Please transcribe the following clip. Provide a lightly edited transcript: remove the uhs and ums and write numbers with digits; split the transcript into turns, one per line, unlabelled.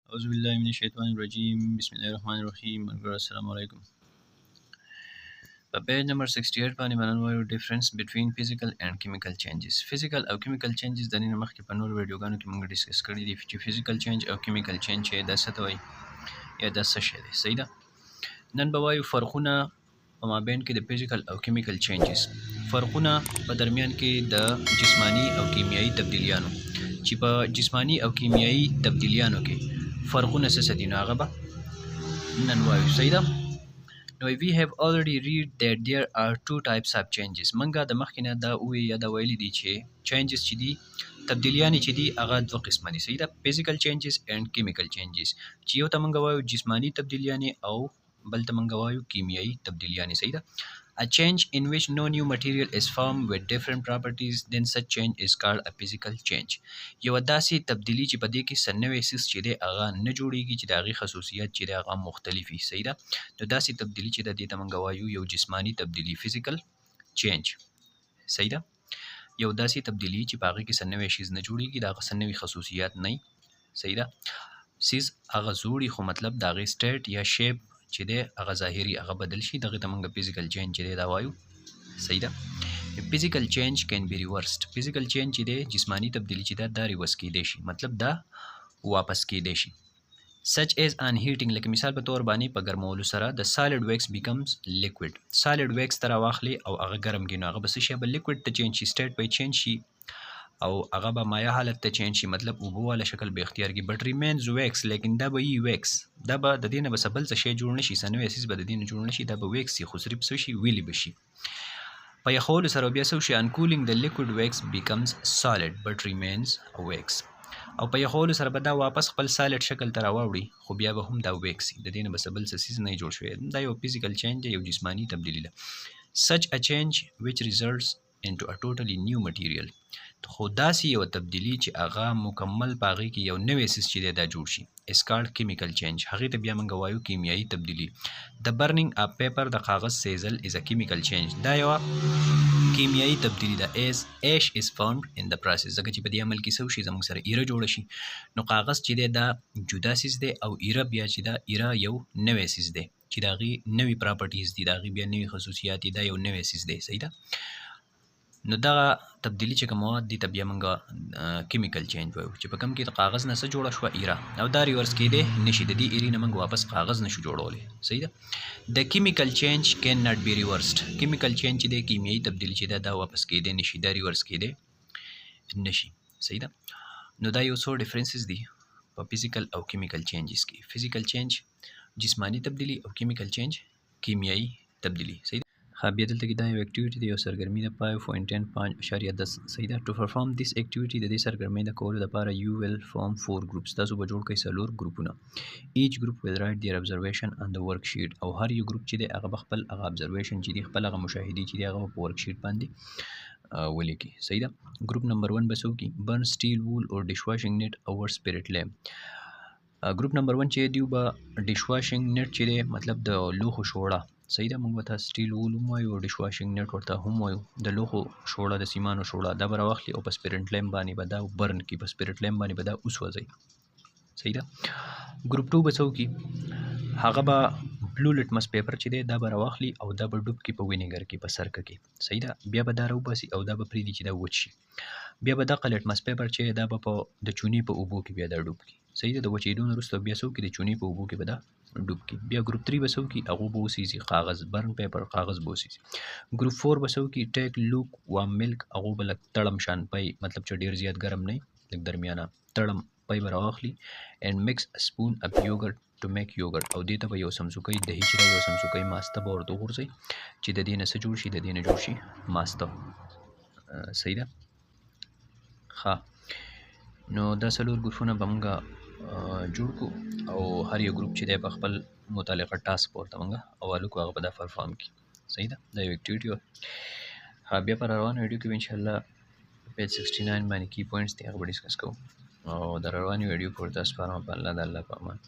أعوذ بالله من الشيطان الرجيم بسم الله الرحمن الرحيم السلام عليكم. په پیج نمبر 68 باندې باندې وایو ډیفرنس بټوین فزیکل اینڈ کیمیکل چینجز. فزیکل او کیمیکل چینجز د نن مخکې په نور ویډیوګانو کې موږ ډیسکس کړی دي چې فزیکل چینج او کیمیکل چینج د څه ته وایي یا د څه شی دی. صحیح ده. نن به وایو فرقونه په مابین کې د فزیکل او کیمیکل چینجز، فرقونه په درمیان کې د جسمانی او کیمیایي تبدیلیانو، چې په جسمانی او کیمیایي تبدیلیانو کې فرقونه څه دي نو هغه به نن وایو. صحیح ده. نو we have already read that there are two types of changes. منګه د مخکې نه دا وی یا دا ویلي دي چې changes چې دي تبدیلیانې چې دي هغه دوه قسمه دي. صحیح ده. physical changes and chemical changes، چې یو ته منګه وایو جسمانی تبدیلیانې او بل ته منګه وایو کیمیایي تبدیلیانې. صحیح ده. A change in which no new material is formed with different properties, then such change is called a physical change. یو داسې تبدیلی چې په دې کې څه نوی څیز چې دی هغه نه جوړیږي چې د هغې خصوصیات چې دی هغه مختلف وي. صحیح ده. نو داسې تبدیلی چې د دې ته موږ وایو یو جسمانی تبدیلی فزیکل چینج. صحیح ده. یو داسې تبدیلی چې په هغې کې څه نوی شیز نه جوړیږي، د هغه څه نوي خصوصیات نه وي. صحیح ده. سیز هغه زوړي خو مطلب د هغې سټیټ یا شیپ چې دی هغه ظاهري هغه بدل شي، دغې ته موږ فزیکل چینج چې دی دا وایو. صحیح ده. فزیکل چینج کین بی ریورسډ. فزیکل چینج چې دی جسمانی تبدیلی چې دا ریورس کیدی شي، مطلب دا واپس کیدی شي. such as on heating، لکه مثال په تور باندې په ګرمولو سره د solid wax becomes liquid. solid wax تر واخلي او هغه ګرم کینو هغه به څه شي، به liquid ته چینج شي، state به چینج شي او هغه به مایع حالت ته چینج شي، مطلب اوبه والا شکل به اختیار کی. بټ ریمینز ویکس، لیکن دا به ای ویکس، دا به د دې نه به څه بل څه شی جوړ نه شي، څه نوی څیز به د دې نه جوړ نه شي، دا به ویکس شي خو صرف څه شي ویلی به شي. په یخولو سره بیا څه شي، on cooling the liquid wax becomes solid but remains wax. او په یخولو سره به دا واپس خپل سالډ شکل ته راوړي خو بیا به هم دا ویکس وي، د دې نه به څه بل څه څیز نه جوړ شوی. دا یو فزیکل چینج دی، یو جسمانی تبدیلی ده. such a change which results into a totally new material. خو داسې یو تبدیلی چې هغه مکمل په هغې کې یو نوی څیز چې دی دا جوړ شي is called chemical change. هغې ته بیا موږ وایو کیمیایي تبدیلی. the burning of paper، د کاغذ سیزل is a chemical change. دا یوه کیمیایي تبدیلی ده. as ash is formed in the process، ځکه چې په دې عمل کې څه وشي زموږ سره ایره جوړه شي، نو کاغذ چې دی دا جدا څیز دی او ایره بیا چې دا ایره یو نوی څیز دی چې د هغې نوي پراپرټیز دي، د هغې بیا نوي خصوصیات دي، دا یو نوی څیز دی. صحیح ده. نو دغه تبدیلی چې کوم مواد دي ته بیا موږ کیمیکل چینج وایو، چې په کوم کې د کاغذ نه څه جوړه شوه ایره، او دا ریورس کیدی نشي، د دې ایرې نه موږ واپس کاغذ نشو جوړولی. صحیح ده. د کیمیکل چینج کین ناٹ بی ریورسډ. کیمیکل چینج چې دی کیمیایي تبدیلی چې ده دا واپس کیدی نشي، دا ریورس کیدی نشي. صحیح ده. نو دا یو څو ډیفرنسز دي په فزیکل او کیمیکل چینجز کې. فزیکل چینج جسمانی تبدیلی او کیمیکل چینج کیمیایي تبدیلی. صحیح ده. بیا دلته کې دا یو اکټیویټي دی، یو سرګرمي ده 5.10.5.10. صحیح ده. ټو پرفارم دیس اکټیویټي، د دې سرګرمۍ د کولو لپاره یو ویل فارم 4 ګروپس، تاسو به جوړ کړئ 4 ګروپونه. ایچ ګروپ ویل رایټ دیر ابزرویشن آن د ورک شیټ، او هر یو ګروپ چې دی هغه به خپل هغه ابزرویشن چې دی خپل هغه مشاهدې چې دی هغه په ورک شیټ باندې ولیکي. صحیح ده. ګروپ نمبر 1 به څه وکړي، برن سټیل وول اور ډش واشنګ نیټ اوور سپیرټ لیمپ. ګروپ نمبر 1 چې دی به ډش واشنګ نیټ چې دی مطلب د لوښو شوړه. صحیح ده. موږ ورته سټیل وول هم وایو او ډش واشنګ نیټ ورته هم وایو، د لوښو شوړه د سیمانو شوړه، دا به راواخلي او په سپیرټ لیمپ باندې به دا برن کړي، په سپیرټ لیمپ باندې به دا وسوځوي. صحیح ده. ګروپ 2 به څه وکړي، هغه به بلو لټمس پیپر چې دی دا به راواخلي او دا به ډوب کړي په وینیګر کې، په سرکه کې. صحیح ده. بیا به دا راوباسي او دا به پرېږدي چې دا وچ شي. بیا به دغه لټمس پیپر چې دا به په د چونې په اوبو کې بیا دا ډوب کړي. صحیح ده. د وچېدو نه وروسته بیا څه وکړي، د چونې په اوبو کې به دا ډوب کړي. بیا ګروپ 3 به څه وکړي، هغو به وسیزي کاغذ، برن پیپر کاغذ به وسیزي. ګروپ 4 به څه وکړي، ټیک لوک وارم ملک، هغو به لږ تړم شان پی، مطلب چې ډېر زیات ګرم نه وي، لږ درمیانه تړم پی به راواخلي. اینډ میکس سپون اپ یوګرټ ټو میک یوګرټ، او دې ته به یو سمسوکی دهي چې دی یو سمسوکی ماسته به ورته وغورځوي چې د دې نه څه جوړ شي، د دې نه جوړ شي ماسته. صحیح ده. ښه. نو دا 4 ګروپونه به موږ جوړ کړو او هر یو ګروپ چې دی په خپل متعلقه ټاسک ورته موږ حواله کړو، هغه به دا پرفارم کړي. صحیح ده. دا یو اکټیویټي وه. بیا په روانو ویډیو کې به انشاءالله پیج 69 باندې کی پوینټس دي هغه به ډسکس کوو، او د روانې ویډیو پورې تاسو سپارم په الله د الله په امان.